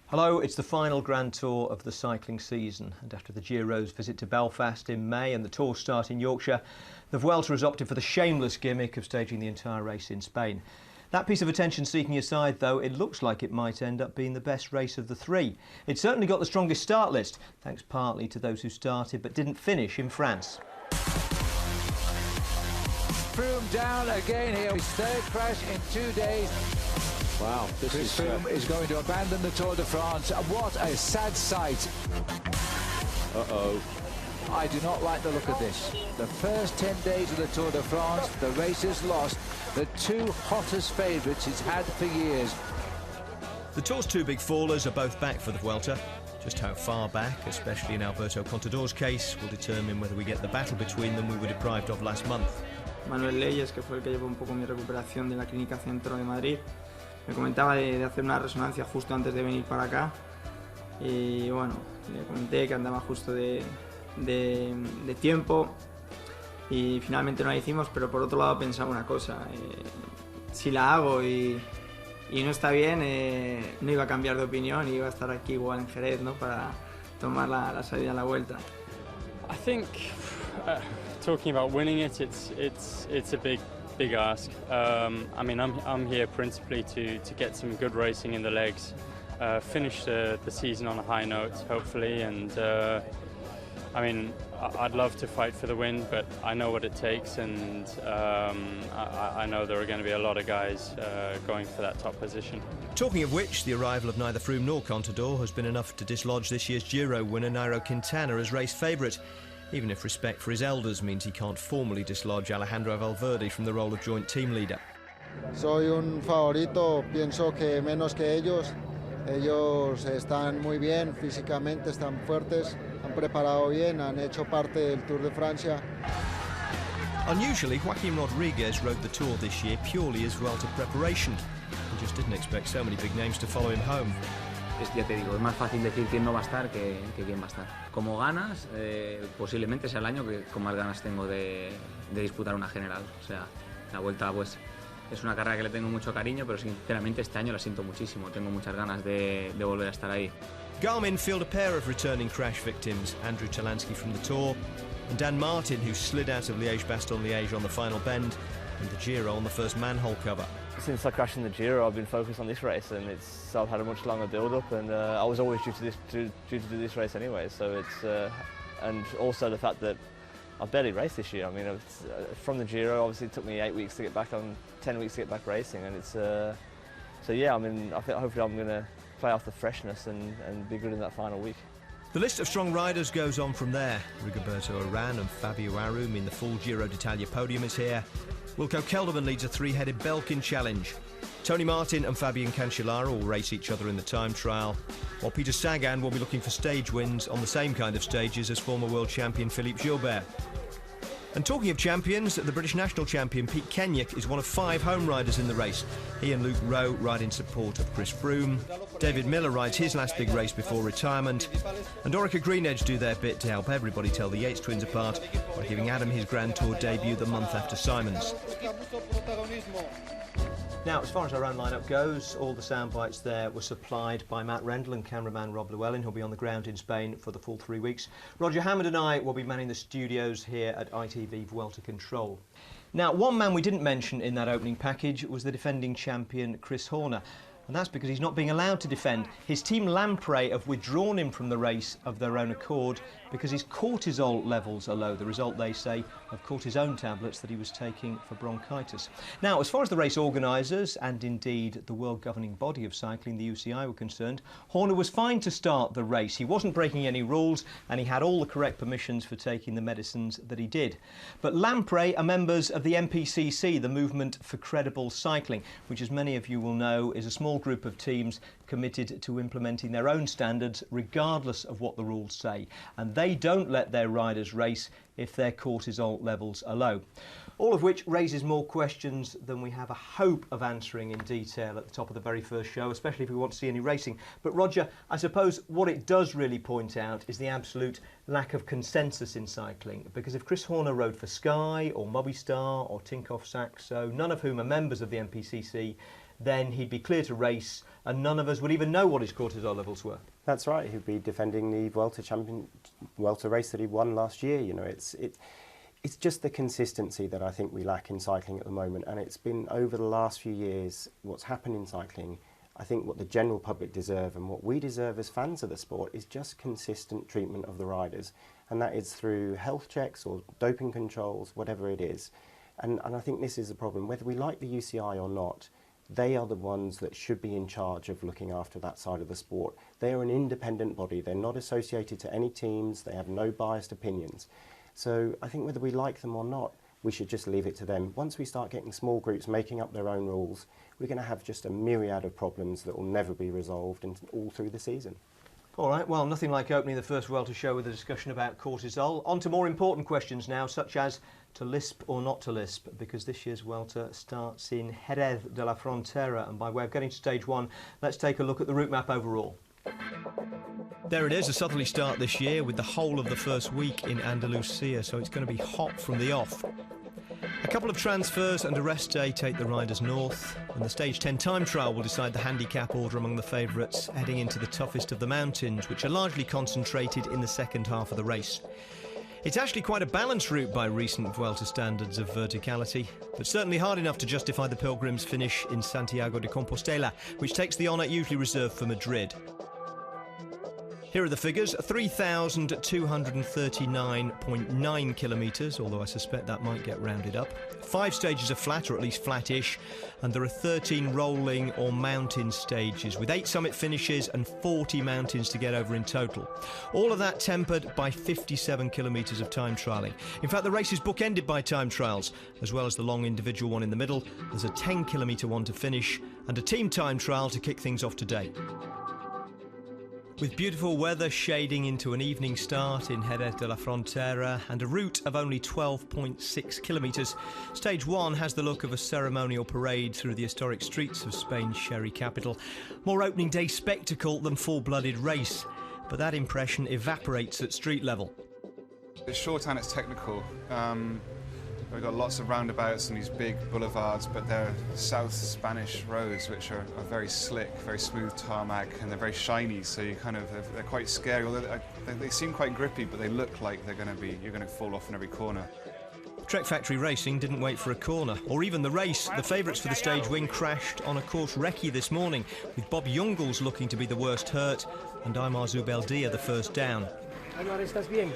Hello, it's the final Grand Tour of the cycling season, and after the Giro's visit to Belfast in May and the Tour start in Yorkshire, the Vuelta has opted for the shameless gimmick of staging the entire race in Spain. That piece of attention-seeking aside, though, it looks like it might end up being the best race of the three. It certainly got the strongest start list, thanks partly to those who started but didn't finish in France. Froome down again here. His third crash in 2 days. Wow, Chris Froome is going to abandon the Tour de France. What a sad sight. Uh-oh. I do not like the look of this. The first 10 days of the Tour de France, the race is lost. The two hottest favourites he's had for years. The Tour's two big fallers are both back for the Vuelta. Just how far back, especially in Alberto Contador's case, will determine whether we get the battle between them we were deprived of last month. Manuel Leyes, que fue el que llevó un poco mi recuperación de la Clínica Centro de Madrid, me comentaba de hacer una resonancia justo antes de venir para acá y bueno, le comenté que andaba justo de tiempo y finalmente no la hicimos, pero por otro lado pensaba una cosa, si la hago y no está bien, no iba a cambiar de opinión y iba a estar aquí igual en Jerez, ¿no? Para tomar la salida a la Vuelta. I think talking about winning it, it's a big ask. I mean, I'm here principally to get some good racing in the legs, finish the season on a high note, hopefully, and I mean, I'd love to fight for the win, but I know what it takes, and I know there are going to be a lot of guys going for that top position. Talking of which, the arrival of neither Froome nor Contador has been enough to dislodge this year's Giro winner Nairo Quintana as race favourite, even if respect for his elders means he can't formally dislodge Alejandro Valverde from the role of joint team leader. Soy un favorito, pienso que menos que ellos. Ellos están muy bien físicamente, están fuertes, han preparado bien, han hecho parte del Tour de Francia. Unusually, Joaquim Rodriguez rode the Tour this year purely as Vuelta preparation. He just didn't expect so many big names to follow him home. Ya te digo, es más fácil decir quién no va a estar que quién va a estar. Como ganas, posiblemente sea el año que con más ganas tengo de disputar una general. O sea, la Vuelta pues es una carrera que le tengo mucho cariño, pero sinceramente este año la siento muchísimo. Tengo muchas ganas de volver a estar ahí. Garmin field a pair of returning crash victims, Andrew Talansky from the Tour and Dan Martin, who slid out of Liège-Bastogne-Liège on the final bend, and the Giro on the first manhole cover. Since I crashed in the Giro, I've been focused on this race, and I've had a much longer build-up, and I was always due to do this race anyway. So it's and also the fact that I've barely raced this year. I mean, from the Giro, obviously it took me 8 weeks to get back on, 10 weeks to get back racing, and it's so yeah. I mean, I think hopefully I'm going to play off the freshness and be good in that final week. The list of strong riders goes on from there. Rigoberto Urán and Fabio Aru mean the full Giro d'Italia podium is here. Wilco Kelderman leads a three-headed Belkin challenge. Tony Martin and Fabian Cancellara will race each other in the time trial, while Peter Sagan will be looking for stage wins on the same kind of stages as former world champion Philippe Gilbert. And talking of champions, the British national champion Pete Kenyon is one of 5 home riders in the race. He and Luke Rowe ride in support of Chris Froome. David Miller rides his last big race before retirement. And Orica Greenedge do their bit to help everybody tell the Yates twins apart by giving Adam his Grand Tour debut the month after Simon's. Now, as far as our own lineup goes, all the sound bites there were supplied by Matt Rendell and cameraman Rob Llewellyn, who'll be on the ground in Spain for the full 3 weeks. Roger Hammond and I will be manning the studios here at ITV Vuelta Control. Now, one man we didn't mention in that opening package was the defending champion Chris Horner. And that's because he's not being allowed to defend. His team Lamprey have withdrawn him from the race of their own accord because his cortisol levels are low. The result, they say, of cortisone tablets that he was taking for bronchitis. Now, as far as the race organisers and indeed the world governing body of cycling, the UCI, were concerned, Horner was fine to start the race. He wasn't breaking any rules and he had all the correct permissions for taking the medicines that he did. But Lamprey are members of the MPCC, the Movement for Credible Cycling, which, as many of you will know, is a small group of teams committed to implementing their own standards regardless of what the rules say, and they don't let their riders race if their cortisol levels are low. All of which raises more questions than we have a hope of answering in detail at the top of the very first show, especially if we want to see any racing. But Roger, I suppose what it does really point out is the absolute lack of consensus in cycling, because if Chris Horner rode for Sky or Movistar or Tinkoff Saxo, none of whom are members of the MPCC, then he'd be clear to race and none of us would even know what his cortisol levels were. That's right, he'd be defending the Vuelta race that he won last year. You know, it's just the consistency that I think we lack in cycling at the moment, and it's been over the last few years what's happened in cycling. I think what the general public deserve and what we deserve as fans of the sport is just consistent treatment of the riders, and that is through health checks or doping controls, whatever it is. And I think this is the problem, whether we like the UCI or not. They are the ones that should be in charge of looking after that side of the sport. They are an independent body. They're not associated to any teams. They have no biased opinions. So I think whether we like them or not, we should just leave it to them. Once we start getting small groups making up their own rules, we're going to have just a myriad of problems that will never be resolved and all through the season. All right, well, nothing like opening the first Vuelta show with a discussion about cortisol. On to more important questions now, such as to lisp or not to lisp, because this year's Vuelta starts in Jerez de la Frontera, and by way of getting to stage one, let's take a look at the route map overall. There it is, a southerly start this year with the whole of the first week in Andalusia, so it's going to be hot from the off. A couple of transfers and a rest day take the riders north, and the Stage 10 time trial will decide the handicap order among the favourites heading into the toughest of the mountains, which are largely concentrated in the second half of the race. It's actually quite a balanced route by recent Vuelta standards of verticality, but certainly hard enough to justify the pilgrims' finish in Santiago de Compostela, which takes the honour usually reserved for Madrid. Here are the figures: 3,239.9 kilometres, although I suspect that might get rounded up. 5 stages are flat, or at least flat-ish, and there are 13 rolling or mountain stages, with 8 summit finishes and 40 mountains to get over in total. All of that tempered by 57 kilometres of time trialling. In fact, the race is bookended by time trials, as well as the long individual one in the middle. There's a 10-kilometre one to finish, and a team time trial to kick things off today. With beautiful weather shading into an evening start in Jerez de la Frontera and a route of only 12.6 kilometres, Stage 1 has the look of a ceremonial parade through the historic streets of Spain's sherry capital. More opening day spectacle than full-blooded race, but that impression evaporates at street level. It's short and it's technical. We've got lots of roundabouts and these big boulevards, but they're South Spanish roads, which are very slick, very smooth tarmac, and they're very shiny. So they're quite scary. Although they seem quite grippy, but they look like you're going to fall off in every corner. Trek Factory Racing didn't wait for a corner, or even the race. The favourites for the stage win crashed on a course recce this morning, with Bob Jungels looking to be the worst hurt, and Aymar Zubeldia the first down. Aymar, ¿estás bien?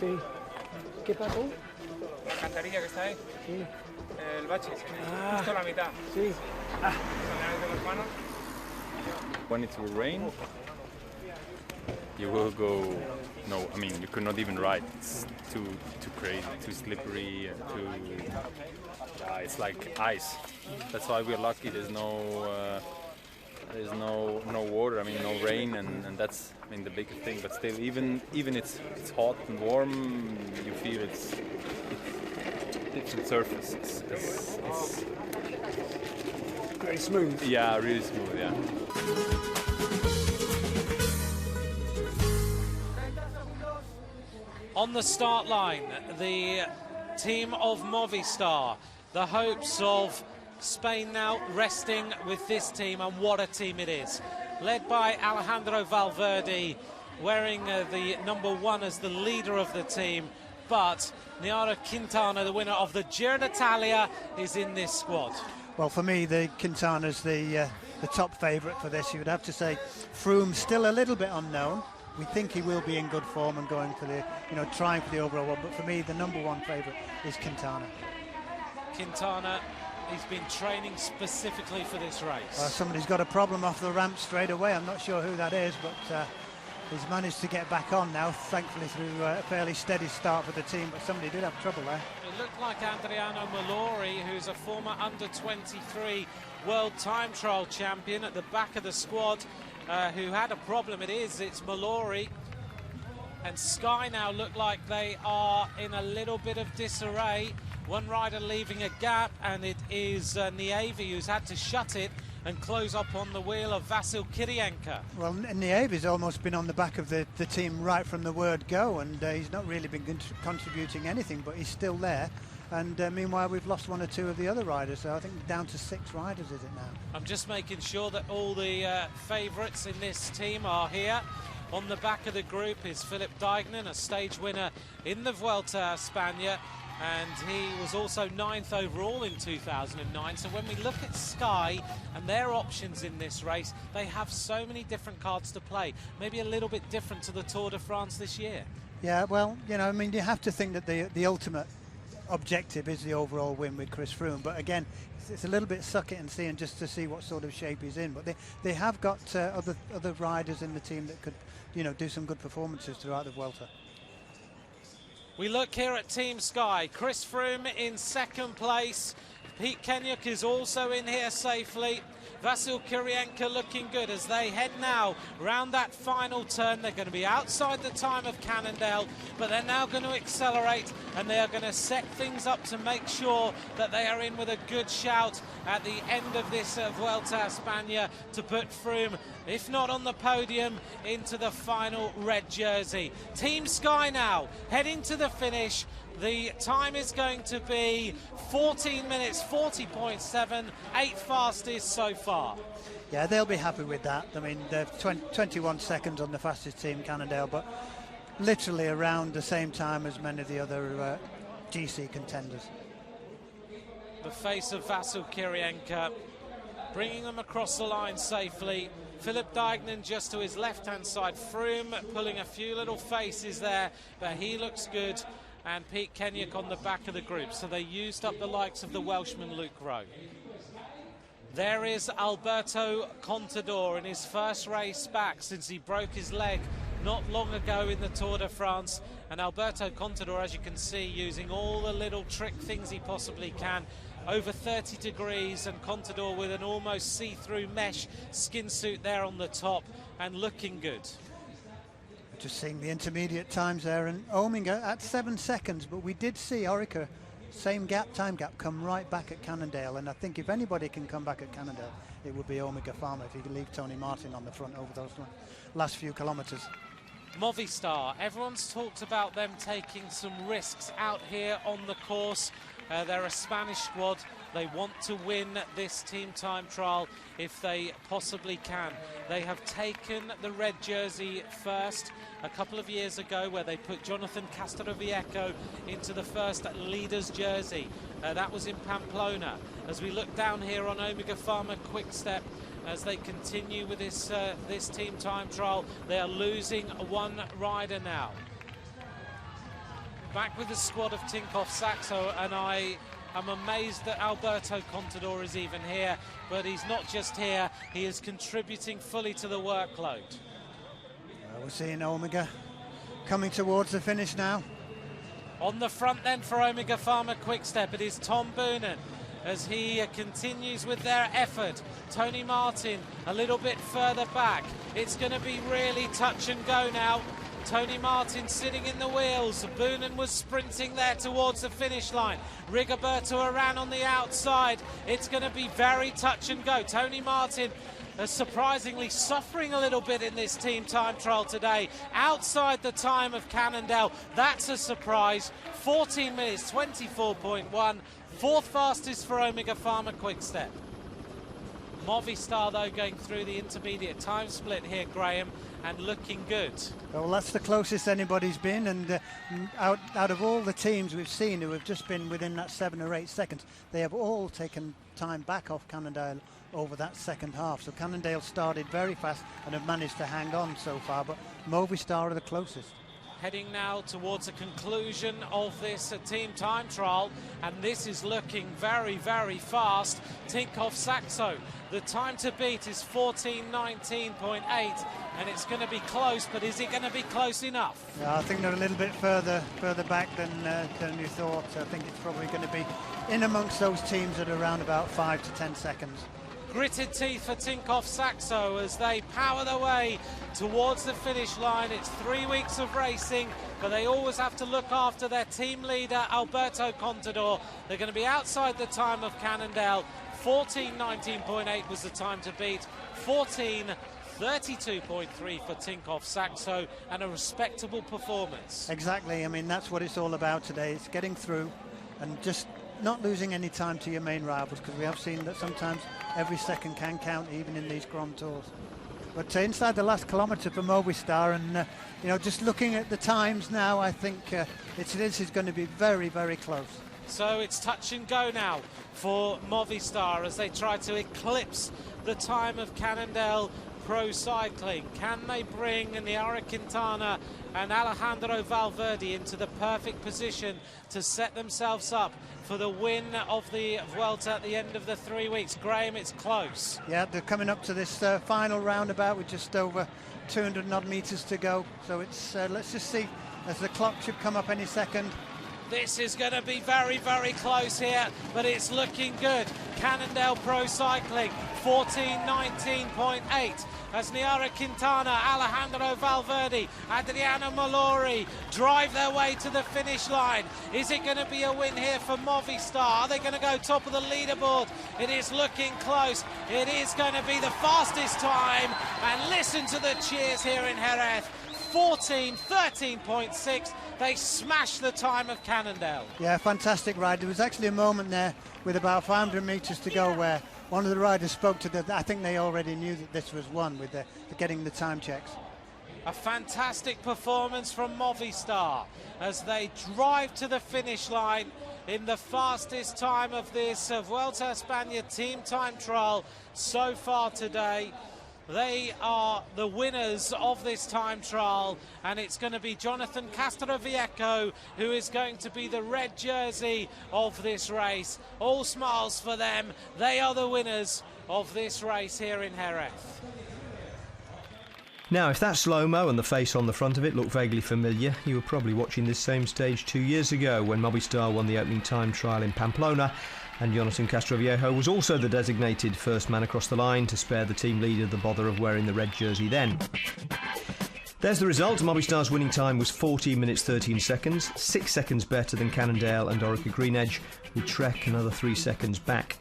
Sí. ¿Qué pasó? La cantarilla que está ahí. Sí. El bache. Justo la mitad. Sí. When it will rain, you will go. No, I mean you could not even ride. It's too crazy, too slippery, it's like ice. That's why we're lucky. There's no water. I mean, no rain, and that's the biggest thing. But still, even it's hot and warm, you feel it's the surface. It's very smooth. Yeah, really smooth. Yeah. On the start line, the team of Movistar. The hopes of Spain now resting with this team, and what a team it is. Led by Alejandro Valverde, wearing the number 1 as the leader of the team. but Niara Quintana, the winner of the Giro d'Italia, is in this squad. Well, for me, the Quintana's the top favourite for this. You would have to say Froome still a little bit unknown. We think he will be in good form and going for the, trying for the overall one. But for me, the #1 favourite is Quintana. Quintana, he's been training specifically for this race. Well, somebody's got a problem off the ramp straight away. I'm not sure who that is, but he's managed to get back on now, thankfully through a fairly steady start for the team. But somebody did have trouble there. It looked like Adriano Malori, who's a former under-23 World Time Trial champion, at the back of the squad, who had a problem. It's Malori. And Sky now look like they are in a little bit of disarray. One rider leaving a gap, and it is Nievi who's had to shut it and close up on the wheel of Vasil Kirienka. Well, Nievi's almost been on the back of the team right from the word go, and he's not really been contributing anything, but he's still there. And meanwhile, we've lost 1 or 2 of the other riders, so I think down to 6 riders, is it now? I'm just making sure that all the favourites in this team are here. On the back of the group is Philip Dijknen, a stage winner in the Vuelta a España, and he was also 9th overall in 2009. So when we look at Sky and their options in this race, they have so many different cards to play, maybe a little bit different to the Tour de France this year. Yeah, well, you have to think that the ultimate objective is the overall win with Chris Froome, but again, it's a little bit suck it and see, and just to see what sort of shape he's in. But they have got other riders in the team that could do some good performances throughout the Vuelta. We look here at Team Sky. Chris Froome in 2nd place. Pete Kenyuk is also in here safely. Vasil Kirienka looking good as they head now round that final turn. They're going to be outside the time of Cannondale, but they're now going to accelerate, and they are going to set things up to make sure that they are in with a good shout at the end of this Vuelta a España to put Froome, if not on the podium, into the final red jersey. Team Sky now heading to the finish. The time is going to be 14 minutes, 40.7, 8th fastest so far. Yeah, they'll be happy with that. I mean, they're 21 seconds on the fastest team, Cannondale, but literally around the same time as many of the other GC contenders. The face of Vasil Kirienka, bringing them across the line safely. Philip Dijknen just to his left-hand side. Froome pulling a few little faces there, but he looks good. And Pete Kenyuk on the back of the group. So they used up the likes of the Welshman Luke Rowe. There is Alberto Contador in his first race back since he broke his leg not long ago in the Tour de France. And Alberto Contador, as you can see, using all the little trick things he possibly can. Over 30 degrees, and Contador with an almost see-through mesh skin suit there on the top, and looking good. Just seeing the intermediate times there, and Ominga at 7 seconds, but we did see Orica, same time gap, come right back at Cannondale, and I think if anybody can come back at Cannondale, it would be Omega Pharma if he could leave Tony Martin on the front over those last few kilometres. Movistar, everyone's talked about them taking some risks out here on the course. They're a Spanish squad. They want to win this team time trial if they possibly can. They have taken the red jersey first a couple of years ago, where they put Jonathan Castroviejo into the first leader's jersey. That was in Pamplona. As we look down here on Omega Pharma Quickstep, as they continue with this team time trial, they are losing 1 rider now. Back with the squad of Tinkoff Saxo, and I am amazed that Alberto Contador is even here, but he's not just here, he is contributing fully to the workload. We're seeing Omega coming towards the finish now. On the front then for Omega Pharma Quickstep, it is Tom Boonen as he continues with their effort. Tony Martin a little bit further back. It's going to be really touch and go now. Tony Martin sitting in the wheels. Boonen was sprinting there towards the finish line. Rigoberto Urán on the outside. It's going to be very touch and go. Tony Martin surprisingly suffering a little bit in this team time trial today. Outside the time of Cannondale. That's a surprise. 14 minutes, 24.1. 4th fastest for Omega Pharma Quickstep. Movistar, though, going through the intermediate time split here, Graham, and looking good. Well, that's the closest anybody's been, and out of all the teams we've seen who have just been within that 7 or 8 seconds, they have all taken time back off Cannondale over that second half. So Cannondale started very fast and have managed to hang on so far, but Movistar are the closest. Heading now towards a conclusion of this team time trial, and this is looking very, very fast. Tinkoff Saxo, the time to beat is 14:19.8, and it's going to be close, but is it going to be close enough? Yeah, I think they're a little bit further back than you thought. I think it's probably going to be in amongst those teams at around about 5 to 10 seconds. Gritted teeth for Tinkoff Saxo as they power their way towards the finish line. It's 3 weeks of racing, but they always have to look after their team leader, Alberto Contador. They're going to be outside the time of Cannondale. 14:19.8 was the time to beat. 14:32.3 for Tinkoff Saxo, and a respectable performance. Exactly. I mean, that's what it's all about today. It's getting through and just not losing any time to your main rivals, because we have seen that sometimes every second can count, even in these Grand Tours. But inside the last kilometre for Movistar, and you know, just looking at the times now, I think this is going to be very, very close. So it's touch and go now for Movistar as they try to eclipse the time of Cannondale Pro Cycling. Can they bring Niara Quintana and Alejandro Valverde into the perfect position to set themselves up for the win of the Vuelta at the end of the 3 weeks? Graham, it's close. Yeah, they're coming up to this final roundabout with just over 200 and odd metres to go. So it's let's just see, as the clock should come up any second. This is going to be very, very close here, but it's looking good. Cannondale Pro Cycling, 14:19.8. As Niara Quintana, Alejandro Valverde, Adriano Malori drive their way to the finish line. Is it going to be a win here for Movistar? Are they going to go top of the leaderboard? It is looking close. It is going to be the fastest time. And listen to the cheers here in Jerez. 14:13.6. They smashed the time of Cannondale. Yeah, fantastic ride. There was actually a moment there with about 500 metres to go where one of the riders spoke to the, I think they already knew that this was won with getting the time checks. A fantastic performance from Movistar as they drive to the finish line in the fastest time of this Vuelta a España team time trial so far today. They are the winners of this time trial, and it's going to be Jonathan Castroviejo who is going to be the red jersey of this race. All smiles for them. They are the winners of this race here in Jerez. Now, if that slow-mo and the face on the front of it look vaguely familiar, you were probably watching this same stage 2 years ago when Movistar won the opening time trial in Pamplona, and Jonathan Castroviejo was also the designated first man across the line to spare the team leader the bother of wearing the red jersey then. There's the result. Movistar's winning time was 14 minutes 13 seconds, 6 seconds better than Cannondale and Orica Greenedge, with Trek another 3 seconds back.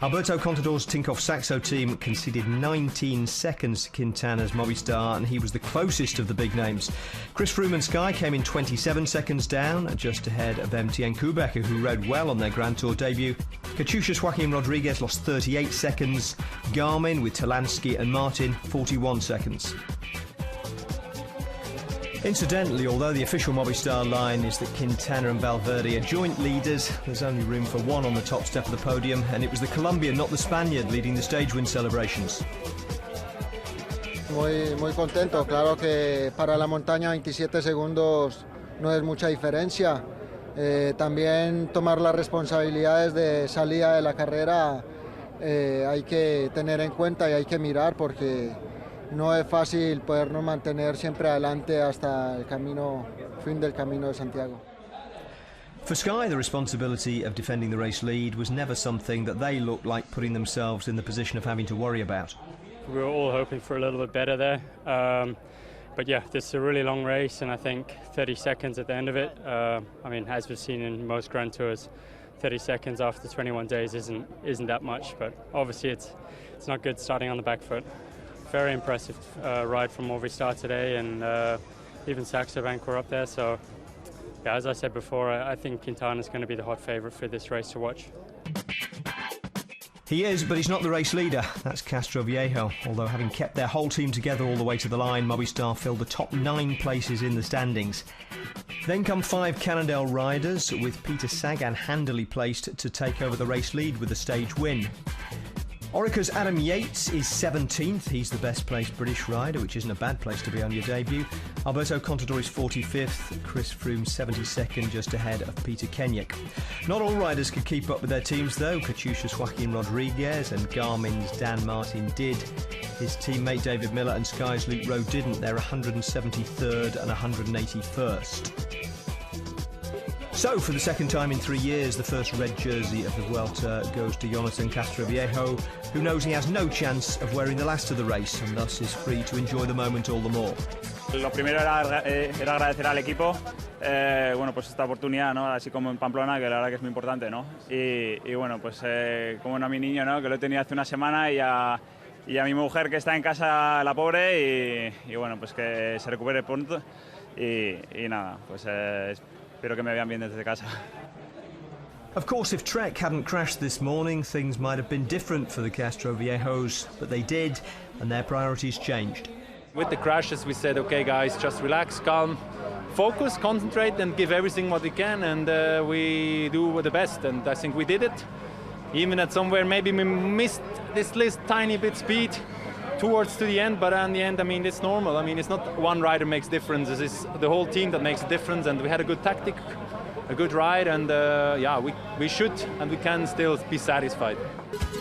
Alberto Contador's Tinkoff Saxo team conceded 19 seconds to Quintana's Movistar, and he was the closest of the big names. Chris Froome and Sky came in 27 seconds down, just ahead of MTN Kubecker, who rode well on their Grand Tour debut. Katusha's Joaquin Rodriguez lost 38 seconds. Garmin, with Talansky and Martin, 41 seconds. Incidentally, although the official Movistar line is that Quintana and Valverde are joint leaders, there's only room for one on the top step of the podium, and it was the Colombian, not the Spaniard, leading the stage win celebrations. Muy contento. Claro que para la montaña 27 segundos no es mucha diferencia. También tomar las responsabilidades de salida de la carrera hay que tener en cuenta y hay que mirar, porque no es fácil podernos mantener siempre adelante hasta el fin del camino de Santiago. For Sky, the responsibility of defending the race lead was never something that they looked like putting themselves in the position of having to worry about. We were all hoping for a little bit better there. But yeah, this is a really long race, and I think 30 seconds at the end of it. I mean, as we've seen in most Grand Tours, 30 seconds after 21 days isn't that much, but obviously it's not good starting on the back foot. Very impressive ride from Movistar today, and even Saxo Bank were up there. So, yeah, as I said before, I think Quintana is going to be the hot favourite for this race to watch. He is, but he's not the race leader. That's Castroviejo. Although having kept their whole team together all the way to the line, Movistar filled the top 9 places in the standings. Then come 5 Cannondale riders, with Peter Sagan handily placed to take over the race lead with a stage win. Orica's Adam Yates is 17th. He's the best placed British rider, which isn't a bad place to be on your debut. Alberto Contador is 45th. Chris Froome 72nd, just ahead of Peter Kenyuk. Not all riders could keep up with their teams though. Katusha's Joaquin Rodriguez and Garmin's Dan Martin did. His teammate David Miller and Sky's Luke Rowe didn't. They're 173rd and 181st. So, for the second time in 3 years, the first red jersey of the Vuelta goes to Jonathan Castroviejo, who knows he has no chance of wearing the last of the race and thus is free to enjoy the moment all the more. Lo primero era agradecer al equipo, bueno, pues esta oportunidad, ¿no? Así como en Pamplona, que la verdad que es muy importante, ¿no? Y bueno, pues como no a mi niño, ¿no? Que lo he tenido hace una semana y a mi mujer que está en casa, la pobre, y bueno, pues que se recupere pronto y nada, pues espero que me vean bien desde casa. Of course, if Trek hadn't crashed this morning, things might have been different for the Castroviejos, but they did, and their priorities changed. With the crashes, we said, okay, guys, just relax, calm, focus, concentrate, and give everything what we can, and we do the best. And I think we did it. Even at somewhere, maybe we missed this list tiny bit speed towards to the end, but in the end, I mean, it's normal. I mean, it's not one rider makes difference. It's the whole team that makes a difference, and we had a good tactic, a good ride, and yeah, we should and we can still be satisfied.